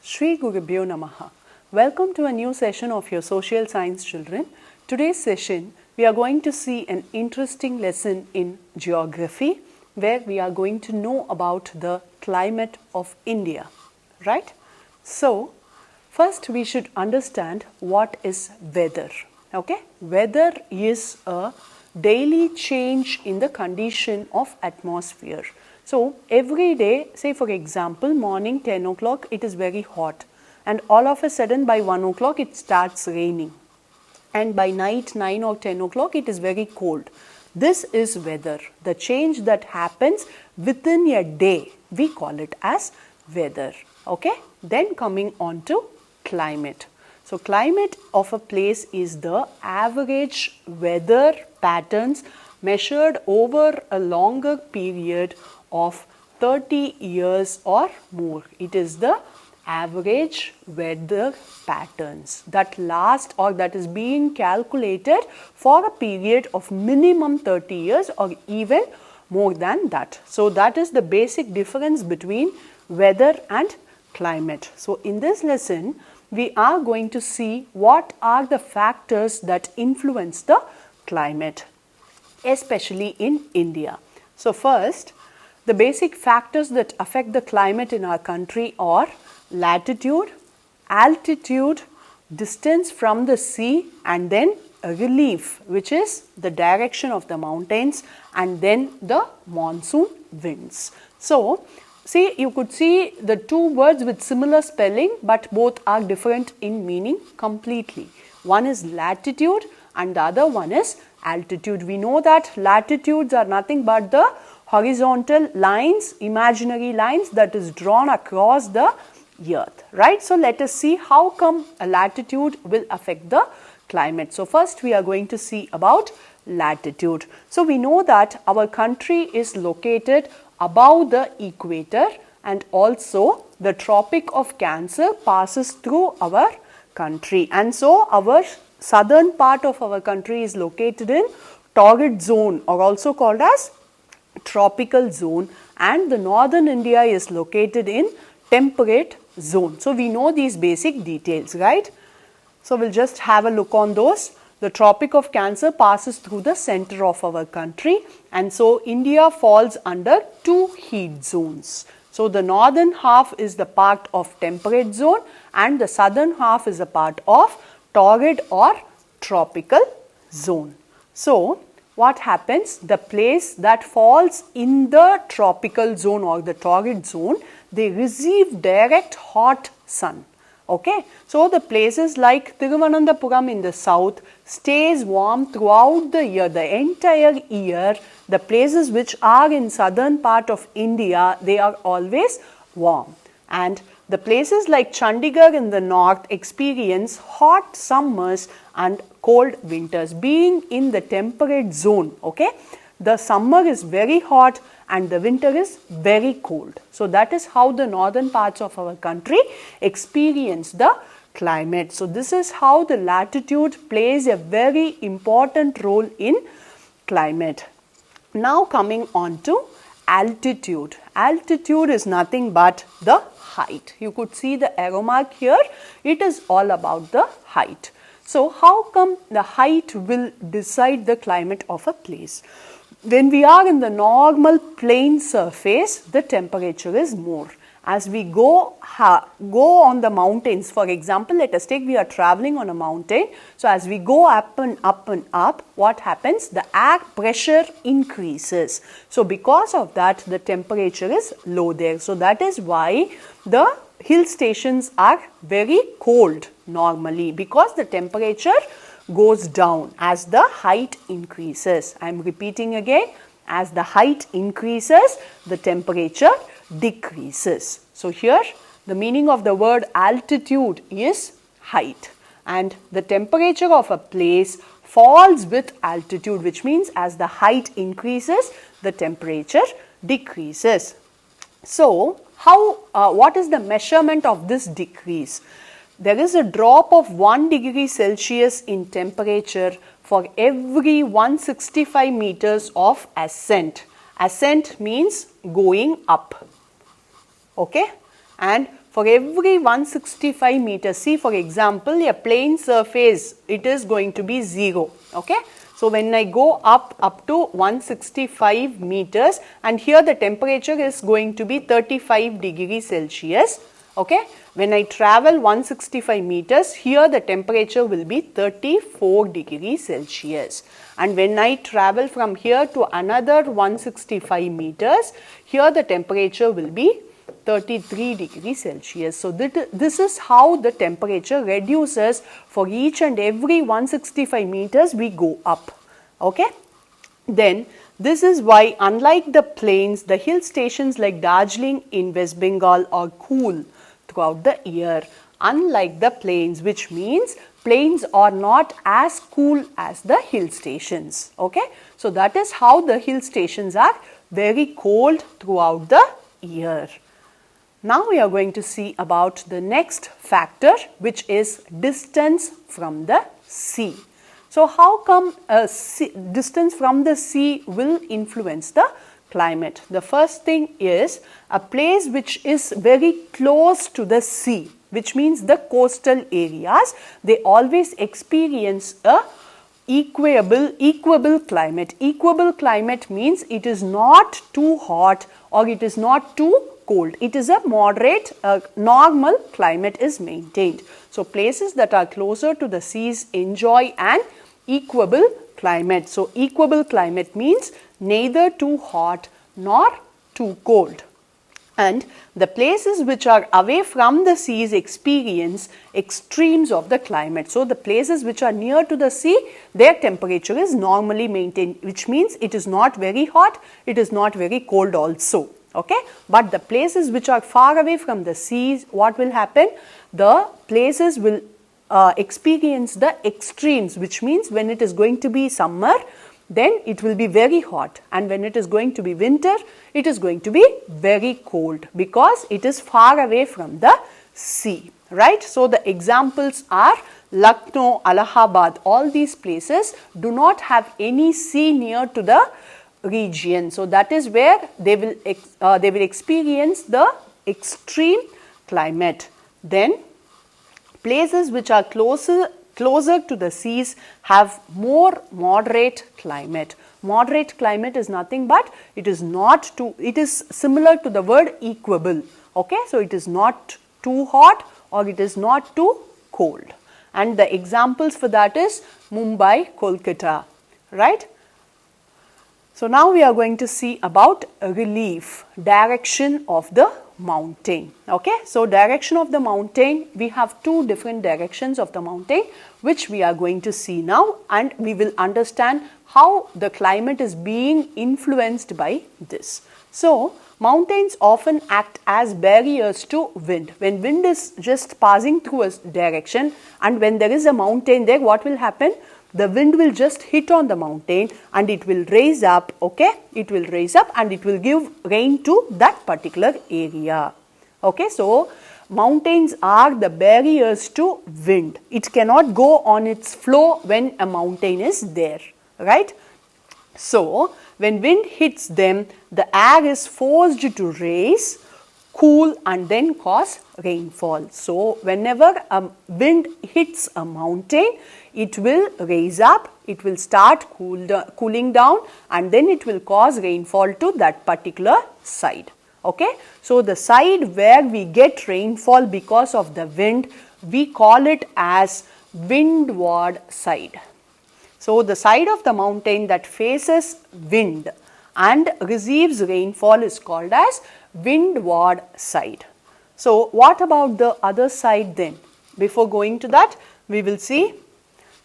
Shri Gurubhyo Namaha. Welcome to a new session of your social science children. Today's session we are going to see an interesting lesson in geography where we are going to know about the climate of India, right? So, first we should understand what is weather. Okay? Weather is a daily change in the condition of atmosphere. So, every day, say for example, morning 10 o'clock it is very hot and all of a sudden by 1 o'clock it starts raining, and by night 9 or 10 o'clock it is very cold. This is weather. The change that happens within a day, we call it as weather. Okay? Then coming on to climate. So, climate of a place is the average weather patterns measured over a longer period of 30 years or more. It is the average weather patterns that last or that is being calculated for a period of minimum 30 years or even more than that. So, that is the basic difference between weather and climate. So, in this lesson, we are going to see what are the factors that influence the climate, especially in India. So, first, the basic factors that affect the climate in our country are latitude, altitude, distance from the sea, and then relief, which is the direction of the mountains, and then the monsoon winds. So, see, you could see the two words with similar spelling, but both are different in meaning completely. One is latitude and the other one is altitude. We know that latitudes are nothing but the horizontal lines, imaginary lines that is drawn across the earth, right? So, let us see how come a latitude will affect the climate. So, first we are going to see about latitude. So, we know that our country is located above the equator and also the Tropic of Cancer passes through our country, and so our southern part of our country is located in torrid zone or also called as tropical zone, and the northern India is located in temperate zone. So, we know these basic details, right? So, we will just have a look on those. The Tropic of Cancer passes through the center of our country, and so India falls under two heat zones. So, the northern half is the part of temperate zone and the southern half is a part of torrid or tropical zone. So, what happens? The place that falls in the tropical zone or the torrid zone, they receive direct hot sun. Okay. So, the places like Thiruvananthapuram in the south stays warm throughout the year, the entire year. The places which are in southern part of India, they are always warm, and the places like Chandigarh in the north experience hot summers and cold winters. Being in the temperate zone, okay, the summer is very hot and the winter is very cold. So, that is how the northern parts of our country experience the climate. So, this is how the latitude plays a very important role in climate. Now, coming on to altitude. Altitude is nothing but the height. You could see the arrow mark here. It is all about the height. So, how come the height will decide the climate of a place? When we are in the normal plain surface, the temperature is more. As we go on the mountains, for example, let us take we are traveling on a mountain. So, as we go up and up and up, what happens? The air pressure increases. So, because of that, the temperature is low there. So, that is why the hill stations are very cold normally, because the temperature goes down as the height increases. I am repeating again, as the height increases, the temperature decreases. So, here the meaning of the word altitude is height, and the temperature of a place falls with altitude, which means as the height increases, the temperature decreases. So, what is the measurement of this decrease? There is a drop of 1 degree Celsius in temperature for every 165 meters of ascent. Ascent means going up. Okay? And for every 165 meters, see for example a plane surface, it is going to be 0, okay. So when I go up to 165 meters, and here the temperature is going to be 35 degrees Celsius, okay. When I travel 165 meters, here the temperature will be 34 degrees Celsius. And when I travel from here to another 165 meters, here the temperature will be 33 degrees Celsius. So this is how the temperature reduces for each and every 165 meters we go up, okay. Then this is why, unlike the plains, the hill stations like Darjeeling in West Bengal are cool throughout the year, unlike the plains, which means plains are not as cool as the hill stations, okay. So that is how the hill stations are very cold throughout the year. Now we are going to see about the next factor, which is distance from the sea. So how come distance from the sea will influence the climate? The first thing is a place which is very close to the sea, which means the coastal areas, they always experience a equable climate. Equable climate means it is not too hot or it is not too cold. It is a moderate, normal climate is maintained. So places that are closer to the seas enjoy an equable climate. So equable climate means neither too hot nor too cold. And the places which are away from the seas experience extremes of the climate. So the places which are near to the sea, their temperature is normally maintained, which means it is not very hot, it is not very cold also, okay. But the places which are far away from the seas, what will happen? The places will experience the extremes, which means when it is going to be summer, then it will be very hot, and when it is going to be winter, it is going to be very cold because it is far away from the sea, right. So the examples are Lucknow, Allahabad, all these places do not have any sea near to the region. So that is where they will experience the extreme climate. Then places which are closer to the seas have more moderate climate. Moderate climate is nothing but it is similar to the word equable, okay. So it is not too hot or it is not too cold, and the examples for that is Mumbai, Kolkata, right. So now we are going to see about relief, direction of the mountain, okay. So direction of the mountain, we have two different directions of the mountain which we are going to see now, and we will understand how the climate is being influenced by this. So mountains often act as barriers to wind. When wind is just passing through a direction and when there is a mountain there, what will happen? The wind will just hit on the mountain and it will raise up, okay. It will raise up and it will give rain to that particular area, okay. So mountains are the barriers to wind. It cannot go on its flow when a mountain is there, right. So when wind hits them, the air is forced to raise, cool and then cause rainfall. So whenever a wind hits a mountain, it will raise up, it will start cooling down, and then it will cause rainfall to that particular side, okay. So the side where we get rainfall because of the wind, we call it as windward side. So the side of the mountain that faces wind and receives rainfall is called as windward side. So what about the other side then? Before going to that, we will see.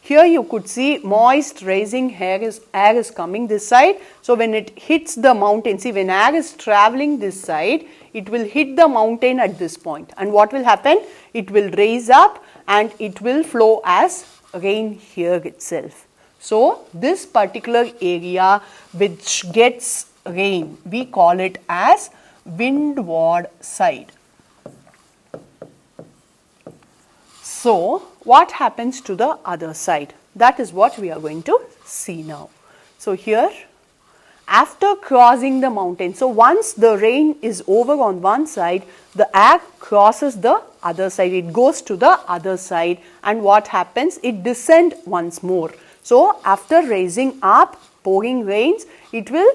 Here you could see moist rising air is coming this side. So when it hits the mountain, see when air is traveling this side, it will hit the mountain at this point. And what will happen? It will raise up and it will flow as rain here itself. So this particular area which gets rain, we call it as windward side. So what happens to the other side? That is what we are going to see now. So here after crossing the mountain. So once the rain is over on one side, the air crosses the other side. It goes to the other side, and what happens? It descends once more. So after raising up, pouring rains, it will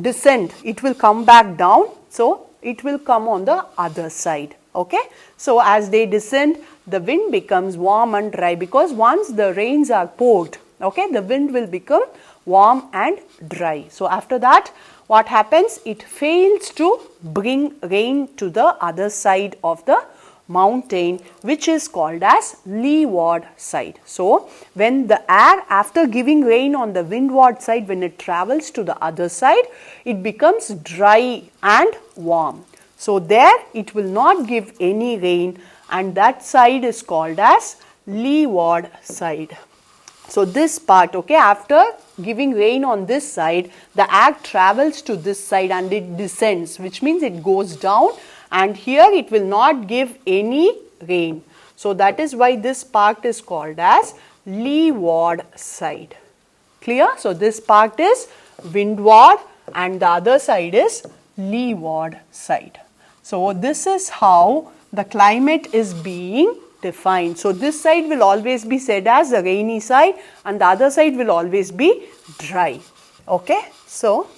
descend. It will come back down. So it will come on the other side. Okay. So as they descend, the wind becomes warm and dry, because once the rains are poured, okay, the wind will become warm and dry. So after that, what happens? It fails to bring rain to the other side of the mountain, which is called as leeward side. So when the air, after giving rain on the windward side, when it travels to the other side, it becomes dry and warm. So there it will not give any rain, and that side is called as leeward side. So this part, okay, after giving rain on this side, the air travels to this side and it descends, which means it goes down, and here it will not give any rain. So that is why this part is called as leeward side. Clear? So this part is windward and the other side is leeward side. So this is how the climate is being defined. So this side will always be said as the rainy side, and the other side will always be dry. Okay. So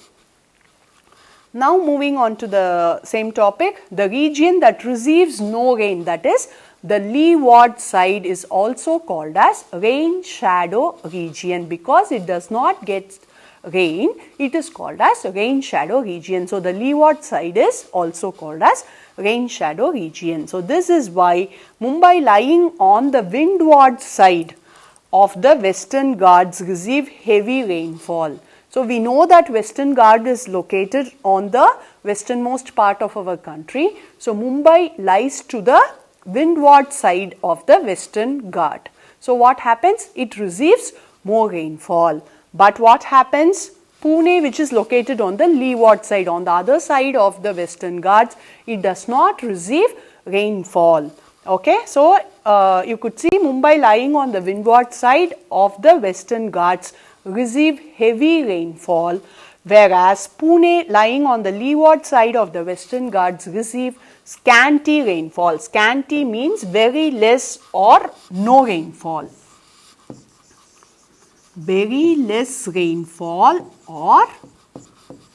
now moving on to the same topic, the region that receives no rain, that is the leeward side, is also called as rain shadow region, because it does not get rain. It is called as rain shadow region. So the leeward side is also called as rain shadow region. So this is why Mumbai, lying on the windward side of the Western Ghats, receive heavy rainfall. So we know that Western Ghats is located on the westernmost part of our country. So Mumbai lies to the windward side of the Western Ghats. So what happens? It receives more rainfall. But what happens? Pune, which is located on the leeward side, on the other side of the Western Ghats, it does not receive rainfall. Okay, so you could see Mumbai, lying on the windward side of the Western Ghats, receive heavy rainfall, whereas Pune, lying on the leeward side of the Western Ghats, receive scanty rainfall. Scanty means very less or no rainfall. Very less rainfall or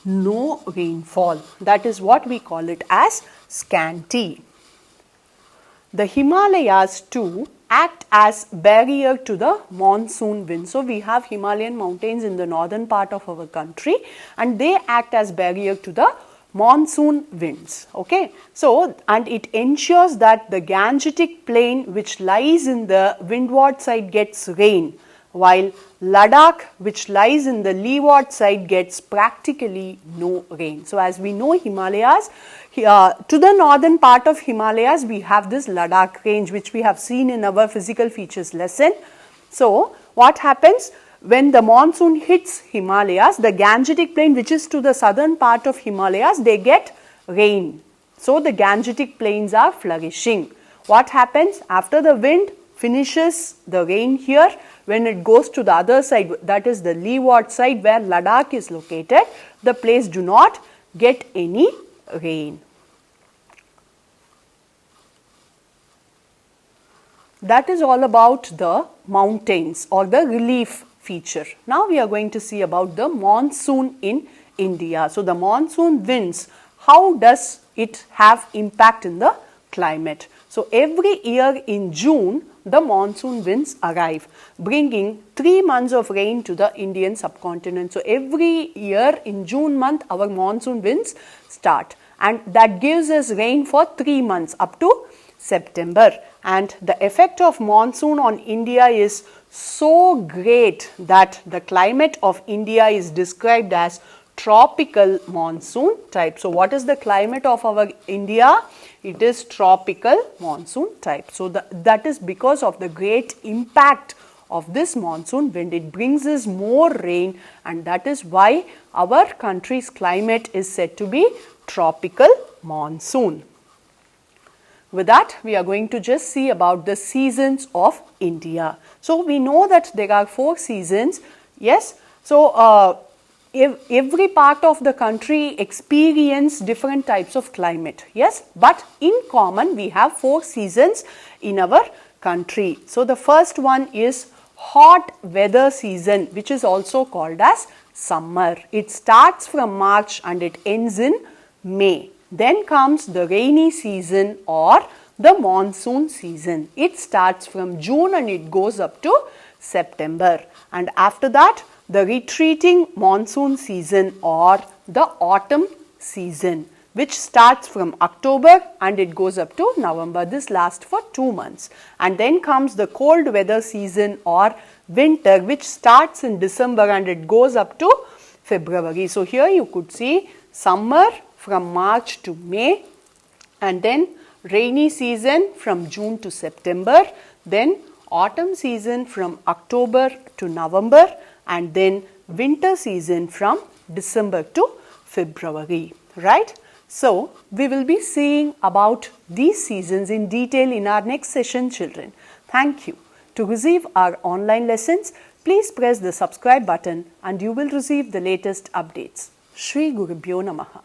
no rainfall. That is what we call it as scanty. The Himalayas too act as barrier to the monsoon wind. So we have Himalayan mountains in the northern part of our country, and they act as barrier to the monsoon winds. Okay. So, and it ensures that the Gangetic plain, which lies in the windward side, gets rain, while Ladakh, which lies in the leeward side, gets practically no rain. So as we know, Himalayas, to the northern part of Himalayas, we have this Ladakh range, which we have seen in our physical features lesson. So what happens? When the monsoon hits Himalayas, the Gangetic plain, which is to the southern part of Himalayas, they get rain. So the Gangetic plains are flourishing. What happens? After the wind finishes the rain here, when it goes to the other side, that is the leeward side where Ladakh is located, the place do not get any rain. That is all about the mountains or the relief feature. Now we are going to see about the monsoon in India. So the monsoon winds, how does it have impact in the climate? So every year in June, the monsoon winds arrive, bringing 3 months of rain to the Indian subcontinent. So every year in June month, our monsoon winds start, and that gives us rain for 3 months up to September. And the effect of monsoon on India is so great that the climate of India is described as tropical monsoon type. So what is the climate of our India? It is tropical monsoon type. So that is because of the great impact of this monsoon wind. It brings us more rain, and that is why our country's climate is said to be tropical monsoon. With that, we are going to just see about the seasons of India. So we know that there are 4 seasons. Yes. So every part of the country experience different types of climate, yes, but in common we have 4 seasons in our country. So the first one is hot weather season, which is also called as summer. It starts from March and it ends in May. Then comes the rainy season or the monsoon season. It starts from June and it goes up to September. And after that, the retreating monsoon season or the autumn season, which starts from October and it goes up to November. This lasts for 2 months. And then comes the cold weather season or winter, which starts in December and it goes up to February. So here you could see summer from March to May, and then rainy season from June to September, then autumn season from October to November, and then winter season from December to February, right? So we will be seeing about these seasons in detail in our next session, children. Thank you. To receive our online lessons, please press the subscribe button and you will receive the latest updates. Shri Gurubhyo Namaha.